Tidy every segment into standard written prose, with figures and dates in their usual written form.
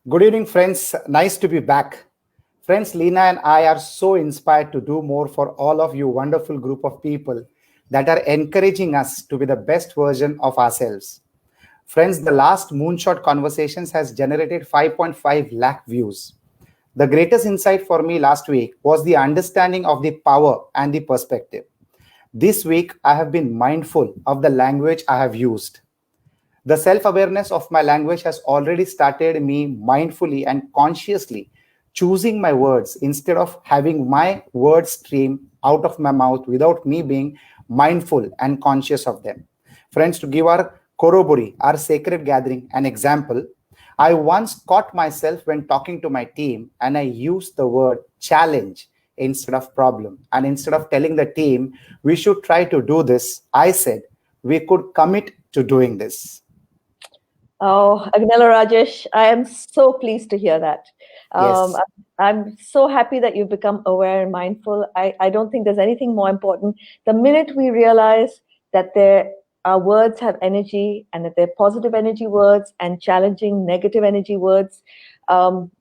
Good evening, friends. Nice to be back. Friends, Lena and I are so inspired to do more for all of you wonderful group of people that are encouraging us to be the best version of ourselves. Friends, the last Moonshot Conversations has generated 5.5 lakh views. The greatest insight for me last week was the understanding of the power and the perspective. This week, I have been mindful of the language I have used. The self awareness of my language has already started me mindfully and consciously choosing my words instead of having my words stream out of my mouth without me being mindful and conscious of them. Friends, to give our Koroburi, our sacred gathering, an example, I once caught myself when talking to my team and I used the word challenge instead of problem. And instead of telling the team, we should try to do this, I said, we could commit to doing this. Oh, Agnella Rajesh, I am so pleased to hear that. Yes. I'm so happy that you've become aware and mindful. I don't think there's anything more important. The minute we realize that our words have energy and that they're positive energy words and challenging negative energy words,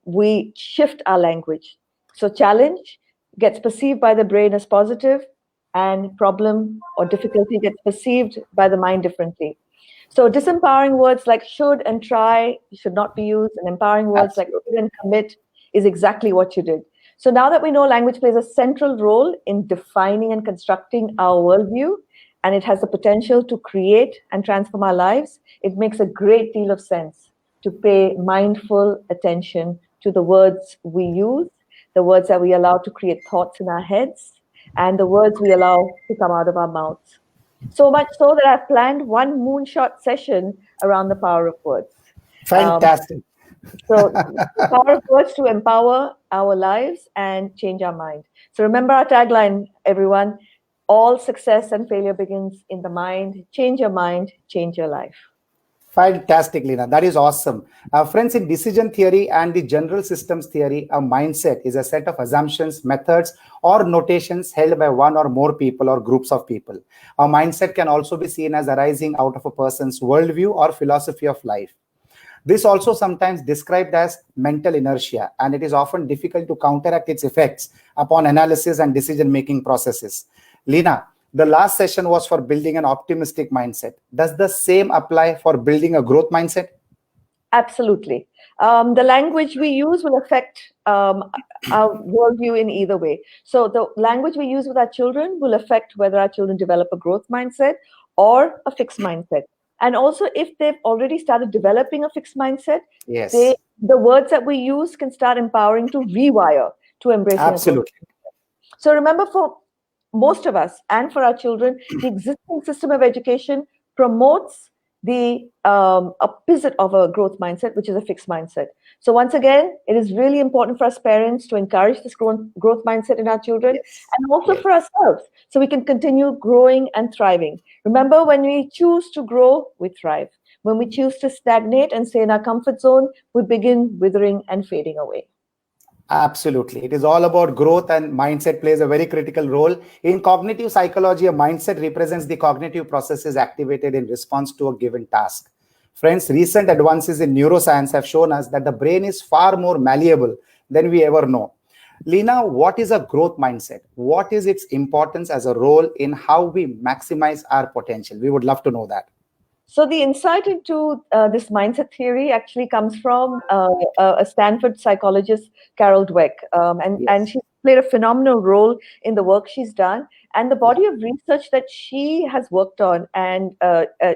we shift our language. So challenge gets perceived by the brain as positive, and problem or difficulty gets perceived by the mind differently. So disempowering words like should and try should not be used, and empowering words like Absolutely. should and commit is exactly what you did. So now that we know language plays a central role in defining and constructing our worldview, and it has the potential to create and transform our lives, it makes a great deal of sense to pay mindful attention to the words we use, the words that we allow to create thoughts in our heads, and the words we allow to come out of our mouths. So much so that I've planned one moonshot session around the power of words. Fantastic. So the power of words to empower our lives and change our mind. So remember our tagline, everyone. All success and failure begins in the mind. Change your mind, change your life. Fantastic, Lina. That is awesome. Friends, in decision theory and the general systems theory, a mindset is a set of assumptions, methods, or notations held by one or more people or groups of people. A mindset can also be seen as arising out of a person's worldview or philosophy of life. This also sometimes described as mental inertia, and it is often difficult to counteract its effects upon analysis and decision-making processes. Lina, the last session was for building an optimistic mindset. Does the same apply for building a growth mindset? Absolutely. The language we use will affect our worldview in either way. So the language we use with our children will affect whether our children develop a growth mindset or a fixed mindset. And also, if they've already started developing a fixed mindset, Yes, the words that we use can start empowering to rewire to embracing a growth. absolutely. So remember, for most of us and for our children, the existing system of education promotes the opposite of a growth mindset, which is a fixed mindset. So once again, it is really important for us parents to encourage this growth mindset in our children, Yes, and also yes. for ourselves, so we can continue growing and thriving. Remember, when we choose to grow, we thrive. When we choose to stagnate and stay in our comfort zone, we begin withering and fading away. Absolutely. It is all about growth, and mindset plays a very critical role. In cognitive psychology, a mindset represents the cognitive processes activated in response to a given task. Friends, recent advances in neuroscience have shown us that the brain is far more malleable than we ever know. Lena, what is a growth mindset? What is its importance as a role in how we maximize our potential? We would love to know that. So the insight into this mindset theory actually comes from a Stanford psychologist, Carol Dweck, and Yes. she played a phenomenal role in the work she's done. And the Yeah. body of research that she has worked on and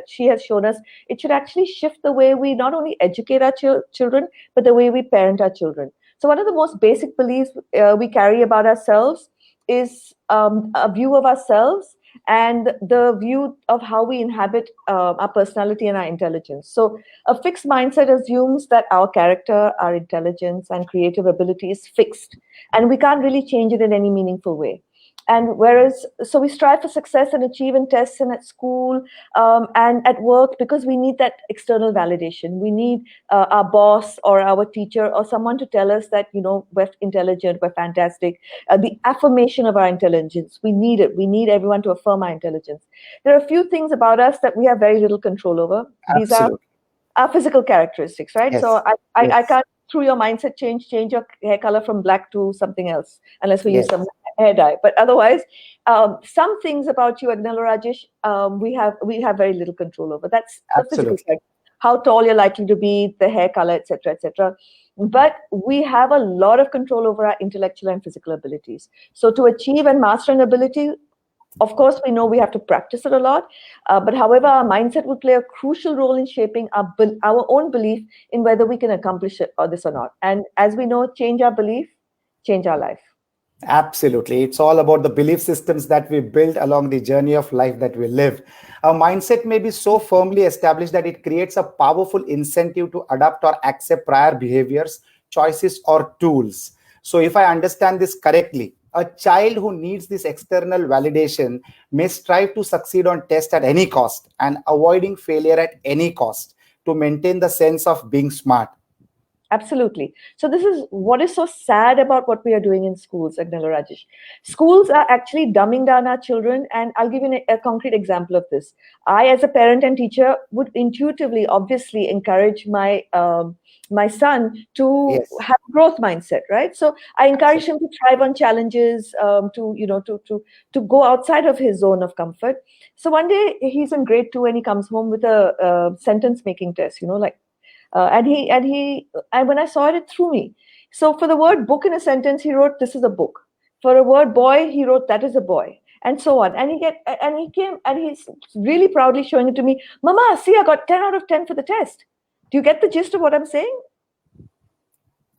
she has shown us, it should actually shift the way we not only educate our children, but the way we parent our children. So one of the most basic beliefs we carry about ourselves is a view of ourselves and the view of how we inhabit our personality and our intelligence. So a fixed mindset assumes that our character, our intelligence, and creative ability is fixed, and we can't really change it in any meaningful way. And whereas, so we strive for success and achieve in tests and at school and at work because we need that external validation. We need our boss or our teacher or someone to tell us that, you know, we're intelligent, we're fantastic. The affirmation of our intelligence, we need it. We need everyone to affirm our intelligence. There are a few things about us that we have very little control over. These are Absolutely. our physical characteristics, right? Yes. So I Yes. can't through your mindset change your hair color from black to something else, unless we use Yes, some hair dye. But otherwise, some things about you, Agnello Rajesh, we have very little control over. That's the physical absolutely. side. How tall you're likely to be, the hair color, etc., etc. But we have a lot of control over our intellectual and physical abilities. So to achieve and master an ability, of course, we know we have to practice it a lot. But however, our mindset will play a crucial role in shaping our own belief in whether we can accomplish it or this or not. And as we know, change our belief, change our life. Absolutely. It's all about the belief systems that we build along the journey of life that we live. Our mindset may be so firmly established that it creates a powerful incentive to adapt or accept prior behaviors, choices, or tools. So, if I understand this correctly, a child who needs this external validation may strive to succeed on test at any cost and avoiding failure at any cost to maintain the sense of being smart. Absolutely. So this is what is so sad about what we are doing in schools, Agnello Rajesh. Schools are actually dumbing down our children, and I'll give you a concrete example of this. I, as a parent and teacher, would intuitively, obviously, encourage my son to Yes, have a growth mindset, right? So I encourage absolutely. him to thrive on challenges, to go outside of his zone of comfort. So one day he's in grade 2 and he comes home with a sentence making test, like and when I saw it, it threw me. So for the word book in a sentence, he wrote, "This is a book." For a word boy, he wrote, "That is a boy," and so on. And he came and he's really proudly showing it to me. "Mama, see, I got 10 out of 10 for the test." Do you get the gist of what I'm saying?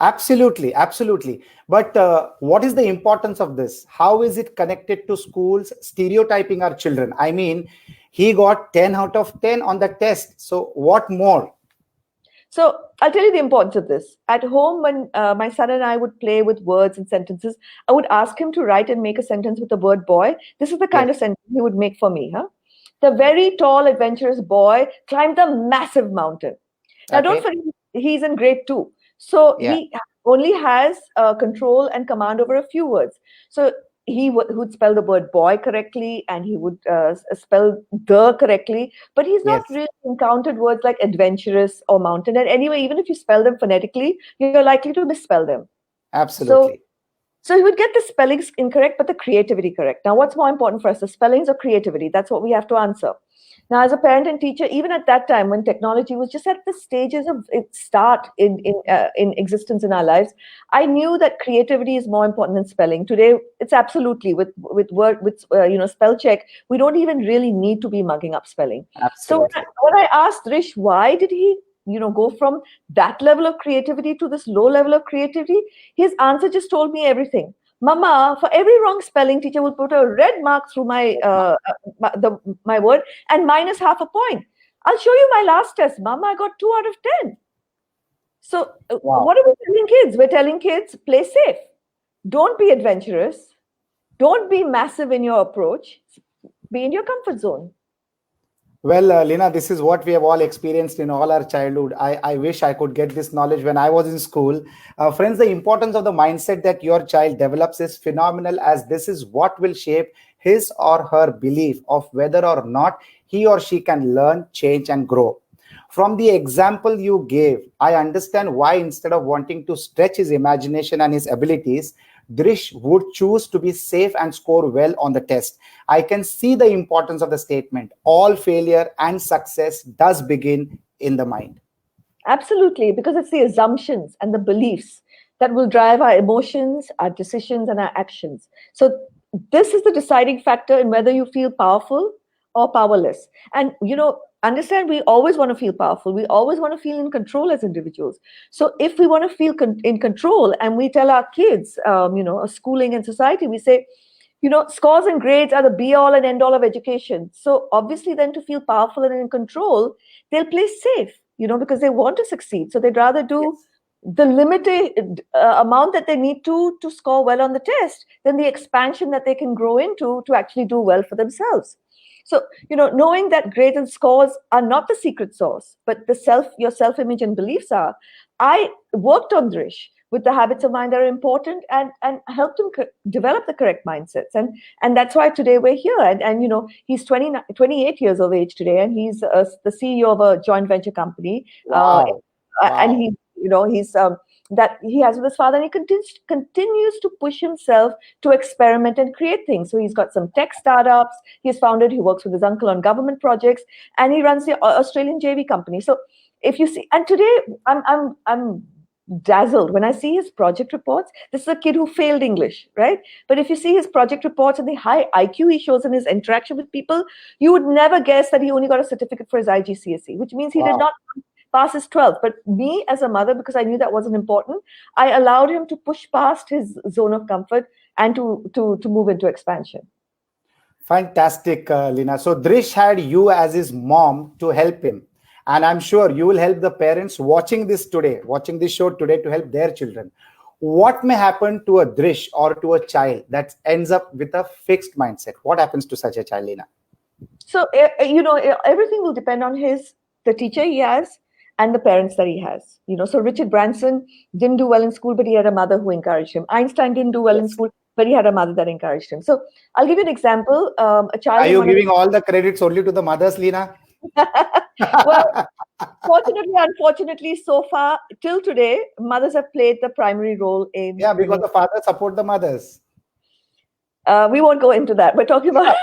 Absolutely, absolutely. But what is the importance of this? How is it connected to schools stereotyping our children? I mean, he got 10 out of 10 on the test. So, what more? So I'll tell you the importance of this. At home, when my son and I would play with words and sentences, I would ask him to write and make a sentence with the word boy. This is the kind Yes. of sentence he would make for me. Huh? The very tall, adventurous boy climbed a massive mountain. Now, don't Okay. forget, he's in grade 2. So Yeah. he only has control and command over a few words. So would spell the word boy correctly, and he would spell the correctly, but he's not Yes. really encountered words like adventurous or mountain. And anyway, even if you spell them phonetically, you're likely to misspell them. So Absolutely. so he would get the spellings incorrect, but the creativity correct. Now, what's more important for us, the spellings or creativity? That's what we have to answer. Now, as a parent and teacher, even at that time when technology was just at the stages of its start in existence in our lives, I knew that creativity is more important than spelling. Today, it's absolutely with spell check. We don't even really need to be mugging up spelling. So Absolutely. when I asked Rish, why did he go from that level of creativity to this low level of creativity, his answer just told me everything. Mama, for every wrong spelling, teacher will put a red mark through my word and minus half a point. I'll show you my last test. Mama, I got 2 out of 10. So Wow. what are we telling kids? We're telling kids, play safe. Don't be adventurous. Don't be massive in your approach. Be in your comfort zone. Well, Lina, this is what we have all experienced in all our childhood. I wish I could get this knowledge when I was in school. Friends, the importance of the mindset that your child develops is phenomenal, as this is what will shape his or her belief of whether or not he or she can learn, change, and grow. From the example you gave, I understand why instead of wanting to stretch his imagination and his abilities, Drish would choose to be safe and score well on the test. I can see the importance of the statement. All failure and success does begin in the mind. Absolutely, because it's the assumptions and the beliefs that will drive our emotions, our decisions, and our actions. So, this is the deciding factor in whether you feel powerful or powerless. And, understand we always want to feel powerful. We always want to feel in control as individuals. So, if we want to feel in control and we tell our kids, schooling and society, we say, scores and grades are the be all and end all of education. So obviously, then to feel powerful and in control, they'll play safe, because they want to succeed. So they'd rather do Yes. the limited amount that they need to score well on the test than the expansion that they can grow into to actually do well for themselves. So, knowing that grades and scores are not the secret sauce, but your self-image and beliefs are, I worked on Drish with the habits of mind that are important and helped him develop the correct mindsets. And that's why today we're here. And he's 28 years of age today, and he's the CEO of a joint venture company. Wow. And Wow. he's that he has with his father, and he continues to push himself to experiment and create things. So he's got some tech startups he's founded. He works with his uncle on government projects, and he runs the Australian JV company. So if you see, and today I'm dazzled when I see his project reports. This is a kid who failed English, right? But if you see his project reports and the high IQ he shows in his interaction with people, you would never guess that he only got a certificate for his IGCSE, which means he did not pass his 12th. But me as a mother, because I knew that wasn't important, I allowed him to push past his zone of comfort and to move into expansion. Fantastic, Lina. So Drish had you as his mom to help him. And I'm sure you will help the parents watching this show today, to help their children. What may happen to a Drish or to a child that ends up with a fixed mindset? What happens to such a child, Lina? So, everything will depend on the teacher he has and the parents that he has. So Richard Branson didn't do well in school, but he had a mother who encouraged him. Einstein didn't do well in school, but he had a mother that encouraged him. So I'll give you an example. A child. Are you giving all the credits only to the mothers, Lina? Well, unfortunately, so far till today, mothers have played the primary role in. Yeah, because the fathers support the mothers. We won't go into that. We're talking about.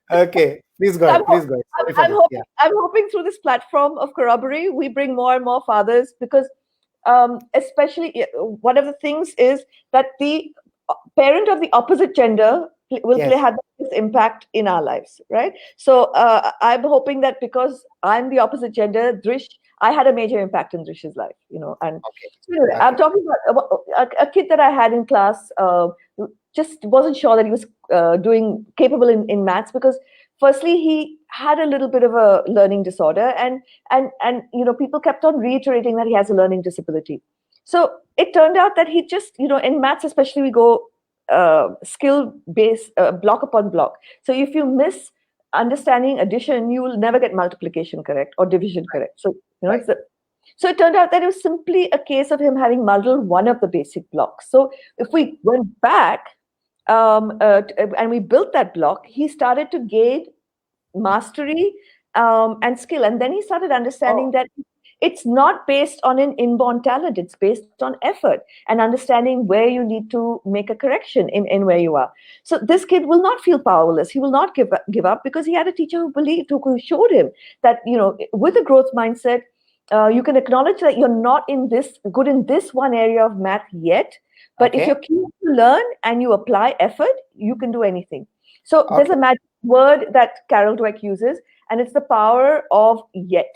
Okay, please go ahead. Please go ahead. I'm hoping through this platform of Corroboree, we bring more and more fathers, because especially one of the things is that the parent of the opposite gender will have this impact in our lives, right? So I'm hoping that because I'm the opposite gender, Drish, I had a major impact in Drish's life, And I'm talking about a kid that I had in class. Just wasn't sure that he was capable in maths, because firstly he had a little bit of a learning disorder, and people kept on reiterating that he has a learning disability. So it turned out that he just, in maths especially, we go skill based, block upon block. So if you miss understanding addition, you will never get multiplication correct or division correct. So so it turned out that it was simply a case of him having muddled one of the basic blocks. So if we went back and we built that block, he started to gain mastery and skill. And then he started understanding that it's not based on an inborn talent. It's based on effort and understanding where you need to make a correction in where you are. So this kid will not feel powerless. He will not give up, because he had a teacher who showed him that, with a growth mindset, you can acknowledge that you're not good in this one area of math yet. But if you're keen to learn and you apply effort, you can do anything. So there's a magic word that Carol Dweck uses, and it's the power of yet.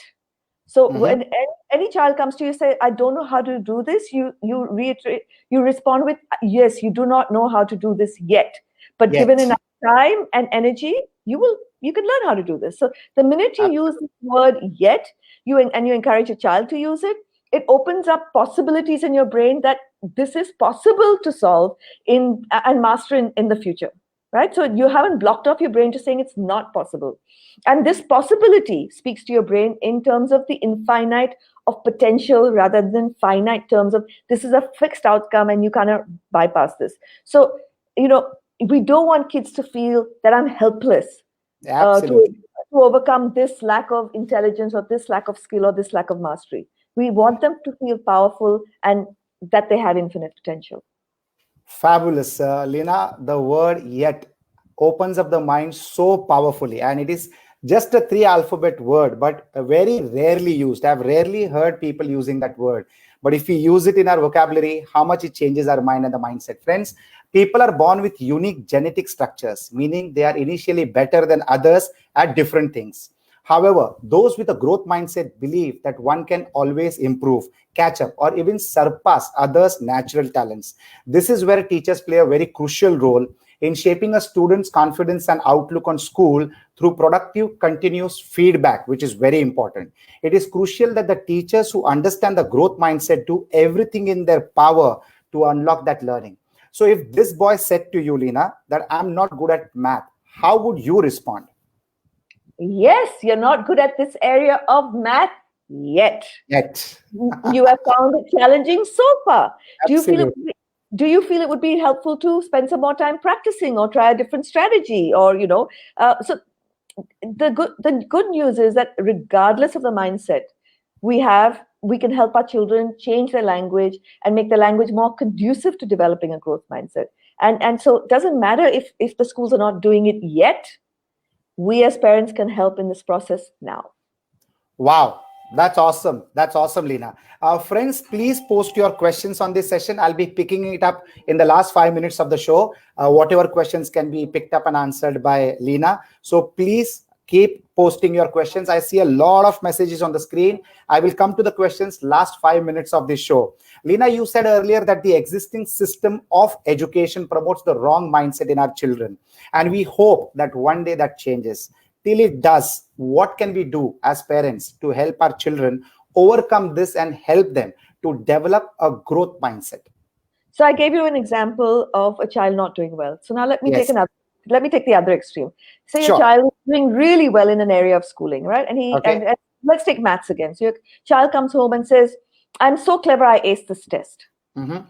So when any child comes to you, say, I don't know how to do this, you reiterate, you respond with, yes, you do not know how to do this yet. But given enough time and energy, you can learn how to do this. So the minute you use the word yet, you encourage a child to use it, it opens up possibilities in your brain that this is possible to solve and master in the future. Right? So you haven't blocked off your brain to saying it's not possible. And this possibility speaks to your brain in terms of the infinite of potential, rather than finite terms of this is a fixed outcome and you kind of bypass this. So, we don't want kids to feel that I'm helpless to overcome this lack of intelligence or this lack of skill or this lack of mastery. We want them to feel powerful and that they have infinite potential. Fabulous, Lina. The word yet opens up the mind so powerfully, and it is just a 3-alphabet word, but very rarely used. I've rarely heard people using that word. But if we use it in our vocabulary, how much it changes our mind and the mindset. Friends, people are born with unique genetic structures, meaning they are initially better than others at different things. However, those with a growth mindset believe that one can always improve, catch up, or even surpass others' natural talents. This is where teachers play a very crucial role in shaping a student's confidence and outlook on school through productive, continuous feedback, which is very important. It is crucial that the teachers who understand the growth mindset do everything in their power to unlock that learning. So if this boy said to you, Lina, that I'm not good at math, how would you respond? Yes, you're not good at this area of math yet. You have found it challenging so far. Do you feel it would be helpful to spend some more time practicing or try a different strategy? Or, so the good news is that regardless of the mindset, we have we can help our children change their language and make the language more conducive to developing a growth mindset. And so it doesn't matter if the schools are not doing it yet. We as parents can help in this process now. Wow, that's awesome. That's awesome, Lena. Friends, please post your questions on this session. I'll be picking it up in the last 5 minutes of the show. Whatever questions can be picked up and answered by Lena. So please keep posting your questions. I see a lot of messages on the screen. I will come to the questions last 5 minutes of this show. Lena, you said earlier that the existing system of education promotes the wrong mindset in our children. And we hope that one day that changes. Till it does, what can we do as parents to help our children overcome this and help them to develop a growth mindset? So I gave you an example of a child not doing well. So now let me Yes. take the other extreme. Say Sure. your child is doing really well in an area of schooling, right? And Okay. and let's take maths again. So your child comes home and says, "I'm so clever, I aced this test." Mhm.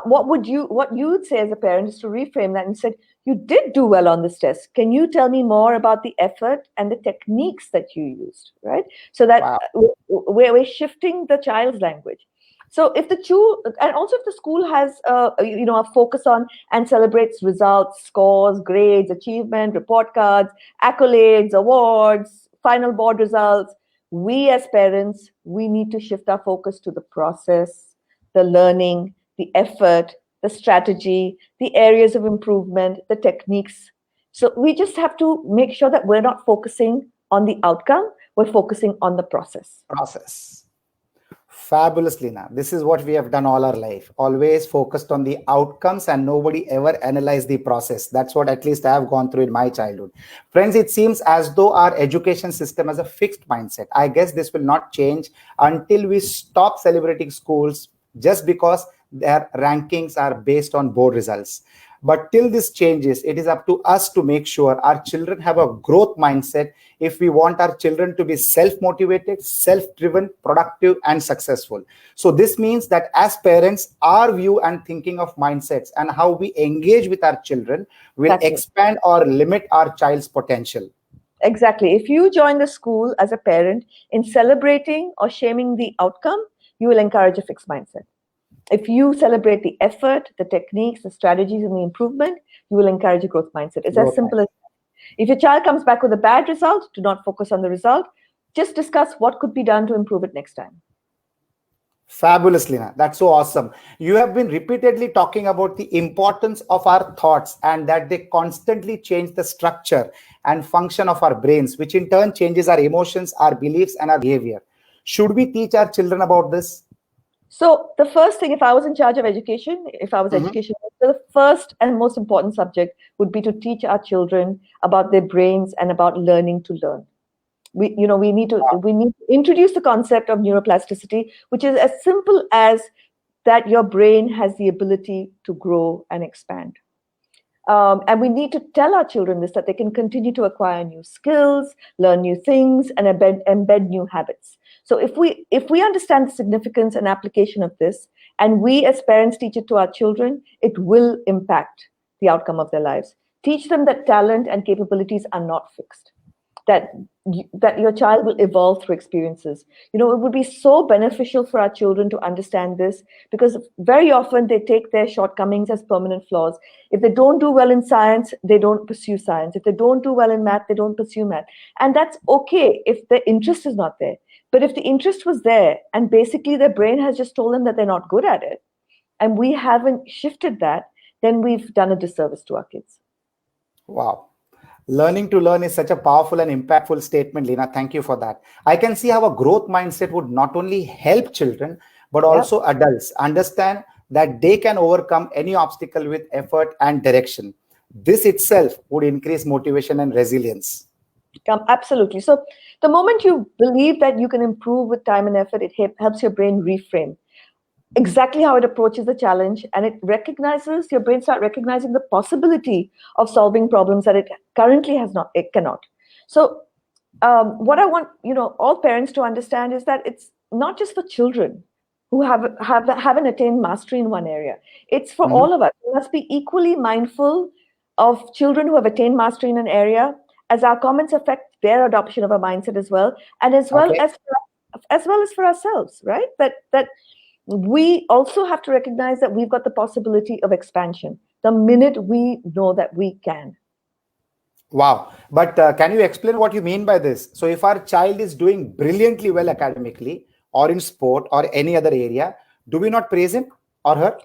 What you would say as a parent is to reframe that and said, "You did do well on this test. Can you tell me more about the effort and the techniques that you used?" Right? So that Wow. we're shifting the child's language. So if and also if the school has a focus on and celebrates results, scores, grades, achievement, report cards, accolades, awards, final board results, we as parents, we need to shift our focus to the process, the learning, the effort, the strategy, the areas of improvement, the techniques. So we just have to make sure that we're not focusing on the outcome, we're focusing on the process. Process. Fabulous, Lena. This is what we have done all our life. Always focused on the outcomes and nobody ever analyzed the process. That's what at least I have gone through in my childhood. Friends, it seems as though our education system has a fixed mindset. I guess this will not change until we stop celebrating schools just because their rankings are based on board results. But till this changes, it is up to us to make sure our children have a growth mindset if we want our children to be self-motivated, self-driven, productive, and successful. So this means that as parents, our view and thinking of mindsets and how we engage with our children will Exactly. expand or limit our child's potential. Exactly. If you join the school as a parent in celebrating or shaming the outcome, you will encourage a fixed mindset. If you celebrate the effort, the techniques, the strategies, and the improvement, you will encourage a growth mindset. It's as Growth simple mindset. as that. If your child comes back with a bad result, do not focus on the result. Just discuss what could be done to improve it next time. Fabulous, Lina. That's so awesome. You have been repeatedly talking about the importance of our thoughts and that they constantly change the structure and function of our brains, which in turn changes our emotions, our beliefs, and our behavior. Should we teach our children about this? So the first thing, if I was in charge of education, if I was education, the first and most important subject would be to teach our children about their brains and about learning to learn. We need to introduce the concept of neuroplasticity, which is as simple as that your brain has the ability to grow and expand. And we need to tell our children this, that they can continue to acquire new skills, learn new things, and embed new habits. So if we understand the significance and application of this, and we as parents teach it to our children, it will impact the outcome of their lives. Teach them that talent and capabilities are not fixed, that your child will evolve through experiences. It would be so beneficial for our children to understand this, because very often they take their shortcomings as permanent flaws. If they don't do well in science, they don't pursue science. If they don't do well in math, they don't pursue math. And that's okay if the interest is not there. But if the interest was there and basically their brain has just told them that they're not good at it, and we haven't shifted that, then we've done a disservice to our kids. Wow. Learning to learn is such a powerful and impactful statement, Lina. Thank you for that. I can see how a growth mindset would not only help children, but also adults understand that they can overcome any obstacle with effort and direction. This itself would increase motivation and resilience. Absolutely. So the moment you believe that you can improve with time and effort, it helps your brain reframe exactly how it approaches the challenge, and your brain start recognizing the possibility of solving problems that it currently cannot. So what I want all parents to understand is that it's not just for children who haven't attained mastery in one area. It's for all of us. We must be equally mindful of children who have attained mastery in an area, as our comments affect their adoption of a mindset as well, and as well as as well as for ourselves, right? That we also have to recognize that we've got the possibility of expansion the minute we know that we can. Wow. But can you explain what you mean by this? So, if our child is doing brilliantly well academically or in sport or any other area, do we not praise him or her?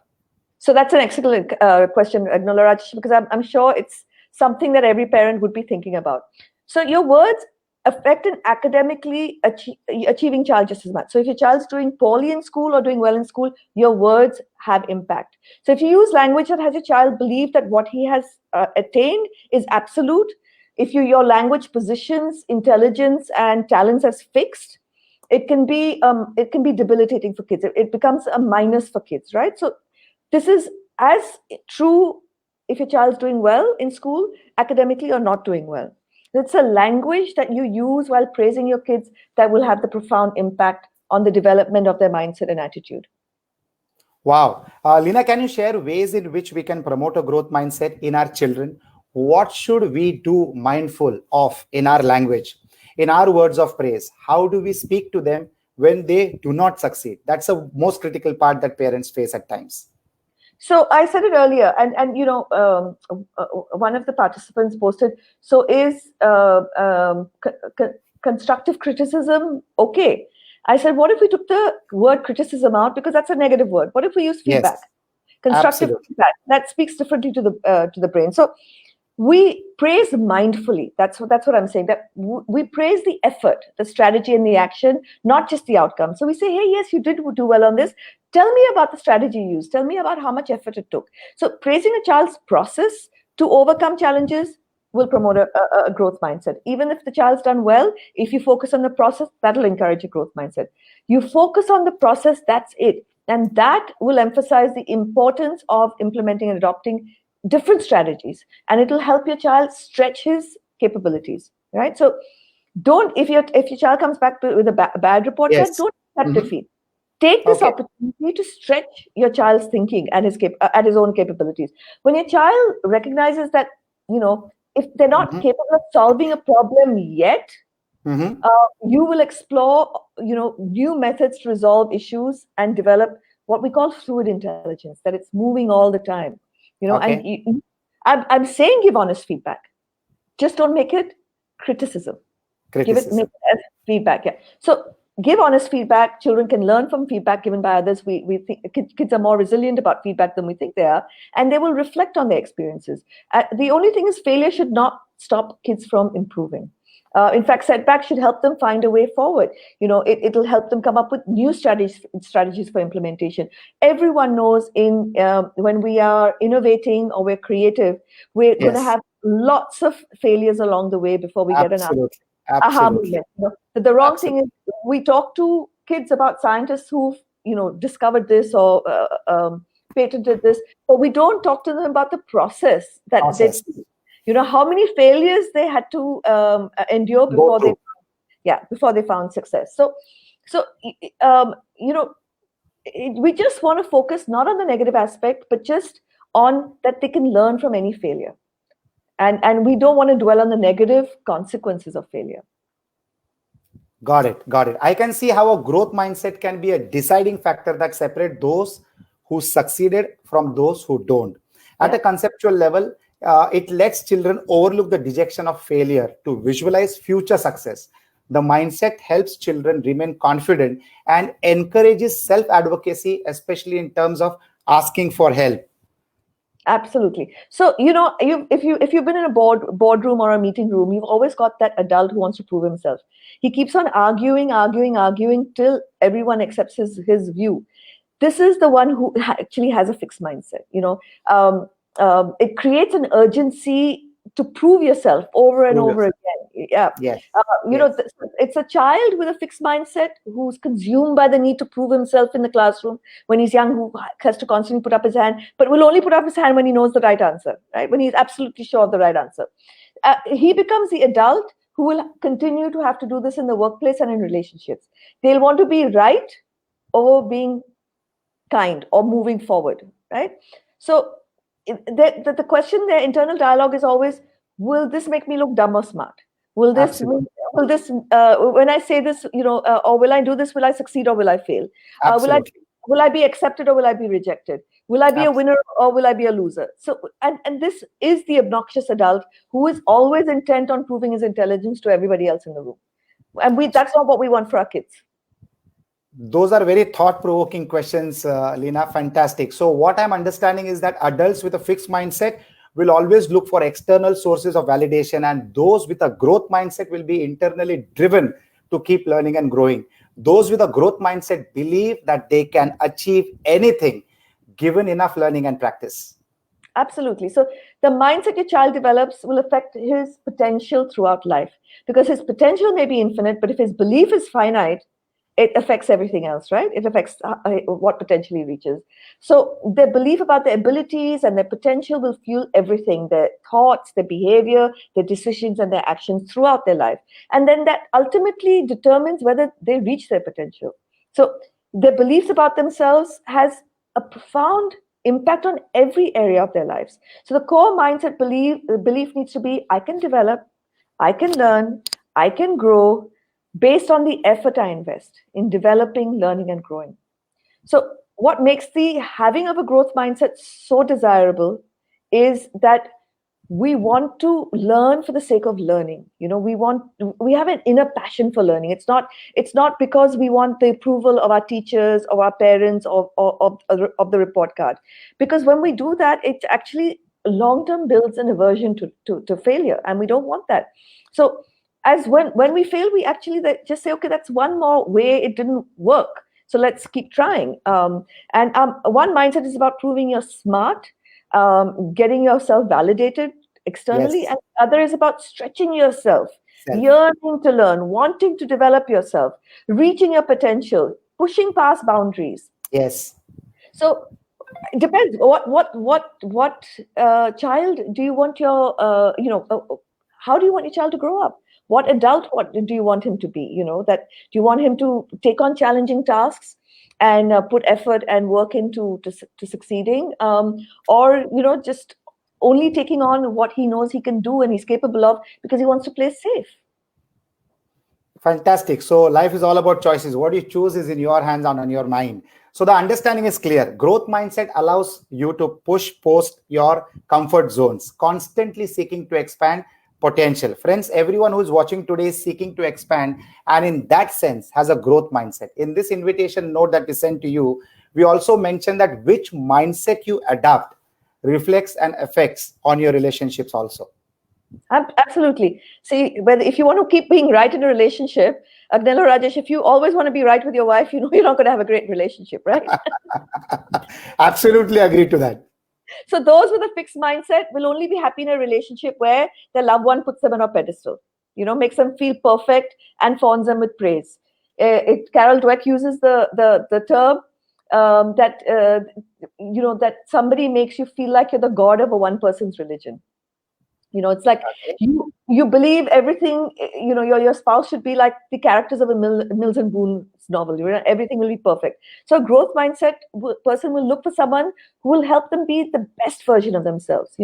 So that's an excellent question, Rajesh, because I'm sure it's something that every parent would be thinking about. So your words affect an academically achieving child just as much. So if your child's doing poorly in school or doing well in school, your words have impact. So if you use language that has your child believe that what he has attained is absolute, if your language positions intelligence and talents as fixed, it can be debilitating for kids. It becomes a minus for kids, right? So this is as true if your child's doing well in school academically or not doing well. It's a language that you use while praising your kids that will have the profound impact on the development of their mindset and attitude. Wow. Lina, can you share ways in which we can promote a growth mindset in our children? What should we do mindful of in our language, in our words of praise? How do we speak to them when they do not succeed? That's the most critical part that parents face at times. So I said it earlier, and one of the participants posted. So is constructive criticism okay? I said, what if we took the word criticism out because that's a negative word? What if we use feedback? Yes, Constructive absolutely. feedback that speaks differently to the brain. So we praise mindfully. That's what I'm saying. That we praise the effort, the strategy, and the action, not just the outcome. So we say, hey, yes, you did do well on this. Tell me about the strategy you used. Tell me about how much effort it took. So praising a child's process to overcome challenges will promote a growth mindset. Even if the child's done well, if you focus on the process, that'll encourage a growth mindset. You focus on the process, that's it. And that will emphasize the importance of implementing and adopting different strategies, and it'll help your child stretch his capabilities, right? So don't, if your child comes back with a bad report card, Yes. don't that Mhm. defeat. Take this Okay. opportunity to stretch your child's thinking and at his own capabilities. When your child recognizes that, if they're not Mhm. capable of solving a problem yet, Mhm. you will explore, new methods to resolve issues and develop what we call fluid intelligence, that it's moving all the time. And Okay. I'm saying give honest feedback. Just don't make it criticism. Make Criticism. it as feedback. Yeah. So give honest feedback. Children can learn from feedback given by others. We think kids are more resilient about feedback than we think they are, and they will reflect on their experiences. The only thing is failure should not stop kids from improving. In fact, setbacks should help them find a way forward. It'll help them come up with new strategies for implementation. Everyone knows when we are innovating or we're creative, we're going to Yes. have lots of failures along the way before we get an Absolutely. aha Absolutely. moment. The wrong thing Absolutely. is we talk to kids about scientists who've discovered this or patented this, but we don't talk to them about the process that they, Process. how many failures they had to endure Go through. before they found success. So um, you know we just want to focus not on the negative aspect, but just on that they can learn from any failure, and we don't want to dwell on the negative consequences of failure. Got it. Got it. I can see how a growth mindset can be a deciding factor that separate those who succeeded from those who don't. At Yeah. a conceptual level, it lets children overlook the dejection of failure to visualize future success. The mindset helps children remain confident and encourages self-advocacy, especially in terms of asking for help. Absolutely. So if you've been in a boardroom or a meeting room, you've always got that adult who wants to prove himself. He keeps on arguing till everyone accepts his view. This is the one who actually has a fixed mindset. It creates an urgency to prove yourself over and Prove over yourself. again. Yeah. Yes. You know, Yes. it's a child with a fixed mindset who's consumed by the need to prove himself in the classroom when he's young, who has to constantly put up his hand, but will only put up his hand when he knows the right answer, right? When he's absolutely sure of the right answer. He becomes the adult who will continue to have to do this in the workplace and in relationships. They'll want to be right over being kind or moving forward, right? So the question, their internal dialogue is always, will this make me look dumb or smart? Will this Absolutely. will this when I say this, or will I do this, will I succeed or will I fail? Will I Absolutely. will I be accepted or will I be rejected? Will I be a winner Absolutely. or will I be a loser? So, and this is the obnoxious adult who is always intent on proving his intelligence to everybody else in the room. And that's not what we want for our kids. Those are very thought-provoking questions, Lina. Fantastic. So what I'm understanding is that adults with a fixed mindset will always look for external sources of validation, and those with a growth mindset will be internally driven to keep learning and growing. Those with a growth mindset believe that they can achieve anything given enough learning and practice. Absolutely. So the mindset your child develops will affect his potential throughout life, because his potential may be infinite, but if his belief is finite, it affects everything else, right? It affects what potential he reaches. So their belief about their abilities and their potential will fuel everything, their thoughts, their behavior, their decisions, and their actions throughout their life. And then that ultimately determines whether they reach their potential. So their beliefs about themselves has a profound impact on every area of their lives. So the core mindset belief needs to be, I can develop, I can learn, I can grow, based on the effort I invest in developing, learning, and growing. So, what makes the having of a growth mindset so desirable is that we want to learn for the sake of learning. We have an inner passion for learning. It's not because we want the approval of our teachers or our parents or of the report card, because when we do that, it actually long term builds an aversion to failure, and we don't want that. So as when we fail, we actually just say, okay, that's one more way it didn't work, so let's keep trying. And one mindset is about proving you're smart, getting yourself validated externally, Yes. and the other is about stretching yourself, Self. yearning to learn, wanting to develop yourself, reaching your potential, pushing past boundaries. Yes. So it depends. What child do you want your how do you want your child to grow up? What do you want him to be? That do you want him to take on challenging tasks and put effort and work into to succeeding, or just only taking on what he knows he can do and he's capable of because he wants to play safe? Fantastic. So life is all about choices. What you choose is in your hands and on your mind. So the understanding is clear. Growth mindset allows you to push past your comfort zones, constantly seeking to expand potential. Friends, everyone who is watching today is seeking to expand, and in that sense has a growth mindset. In this invitation note that we sent to you, we also mentioned that which mindset you adopt reflects and affects on your relationships also. Absolutely. See, whether if you want to keep being right in a relationship, Agnello Rajesh, if you always want to be right with your wife, you're not going to have a great relationship, right? Absolutely agree to that. So those with a fixed mindset will only be happy in a relationship where their loved one puts them on a pedestal, makes them feel perfect and fawns them with praise. Carol Dweck uses the term that that somebody makes you feel like you're the god of a one person's religion. It's like you believe everything. Your spouse should be like the characters of a Mills and Boon novel. Everything will be perfect. So a growth mindset person will look for someone who will help them be the best version of themselves.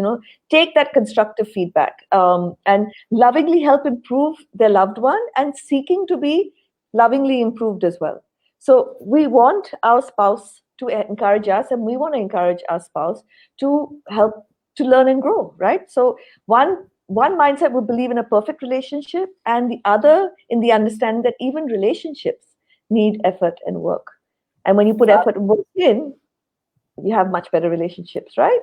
Take that constructive feedback and lovingly help improve their loved one, and seeking to be lovingly improved as well. So we want our spouse to encourage us, and we want to encourage our spouse to help to learn and grow, right? So one mindset would believe in a perfect relationship, and the other in the understanding that even relationships need effort and work. And when you put effort and work in, you have much better relationships, right?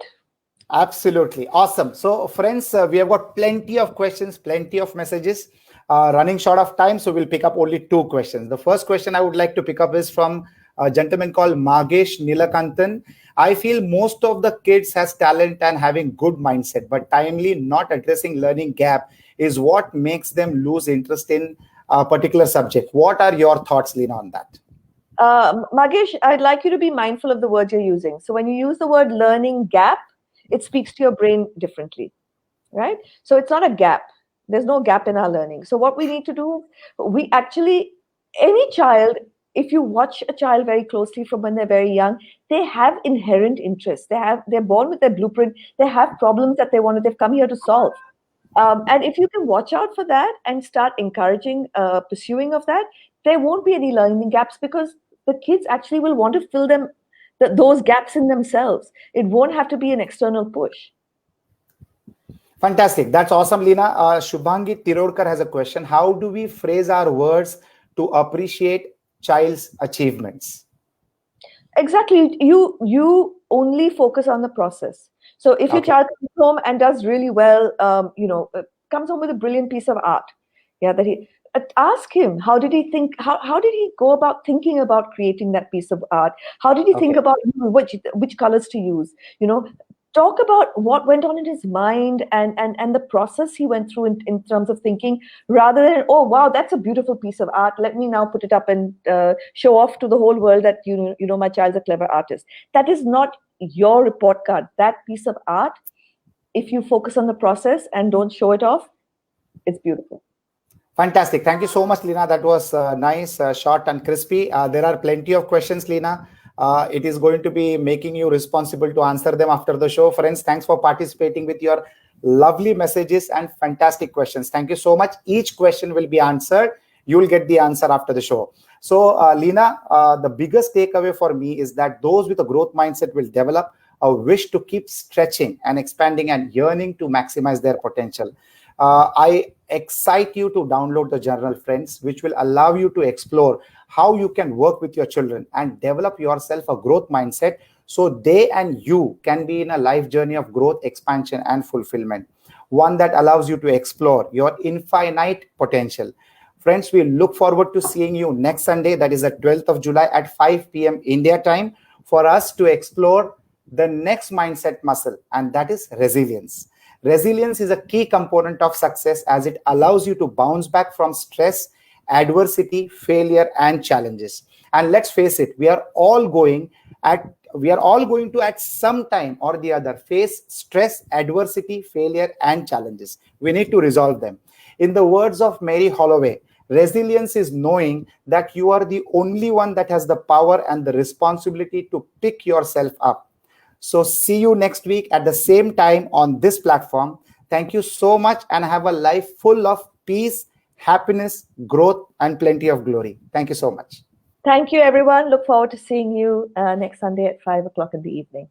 Absolutely. Awesome. So friends, we have got plenty of questions, plenty of messages. Running short of time, so we'll pick up only two questions. The first question I would like to pick up is from a gentleman called Magesh Nilakantan. I feel most of the kids has talent and having good mindset, but timely not addressing learning gap is what makes them lose interest in a particular subject. What are your thoughts, Lina, on that? Magesh, I'd like you to be mindful of the word you're using. So when you use the word learning gap, it speaks to your brain differently, right? So it's not a gap. There's no gap in our learning. So what we need to do, any child, if you watch a child very closely from when they're very young, they have inherent interests. They're born with their blueprint. They have problems that they've come here to solve. And if you can watch out for that and start encouraging pursuing of that, there won't be any learning gaps, because the kids actually will want to fill those gaps in themselves. It won't have to be an external push. Fantastic. That's awesome, Lina. Shubhangi Tirorkar has a question. How do we phrase our words to appreciate child's achievements? Exactly. You only focus on the process. So if your Okay. child comes home and does really well, comes home with a brilliant piece of art, yeah, that he ask him, how did he think? How did he go about thinking about creating that piece of art? How did he think Okay. about which colors to use? Talk about what went on in his mind, and the process he went through in terms of thinking, rather than, oh wow, that's a beautiful piece of art, let me now put it up and show off to the whole world that my child's a clever artist. That is not your report card. That piece of art, if you focus on the process and don't show it off, it's beautiful. Fantastic. Thank you so much, Lina. That was nice, short, and crispy. There are plenty of questions, Lina. It is going to be making you responsible to answer them after the show. Friends, thanks for participating with your lovely messages and fantastic questions. Thank you so much. Each question will be answered. You will get the answer after the show. So, Lina, the biggest takeaway for me is that those with a growth mindset will develop a wish to keep stretching and expanding and yearning to maximize their potential. I excite you to download the journal, friends, which will allow you to explore how you can work with your children and develop yourself a growth mindset so they and you can be in a life journey of growth, expansion, and fulfillment. One that allows you to explore your infinite potential. Friends, we look forward to seeing you next Sunday, that is the 12th of July at 5 p.m. India time, for us to explore the next mindset muscle, and that is resilience. Resilience is a key component of success as it allows you to bounce back from stress, adversity, failure, and challenges. And let's face it, we are all going to at some time or the other face stress, adversity, failure, and challenges. We need to resolve them. In the words of Mary Holloway, resilience is knowing that you are the only one that has the power and the responsibility to pick yourself up. So see you next week at the same time on this platform. Thank you so much and have a life full of peace, happiness, growth, and plenty of glory. Thank you so much. Thank you, everyone. Look forward to seeing you next Sunday at 5 o'clock in the evening.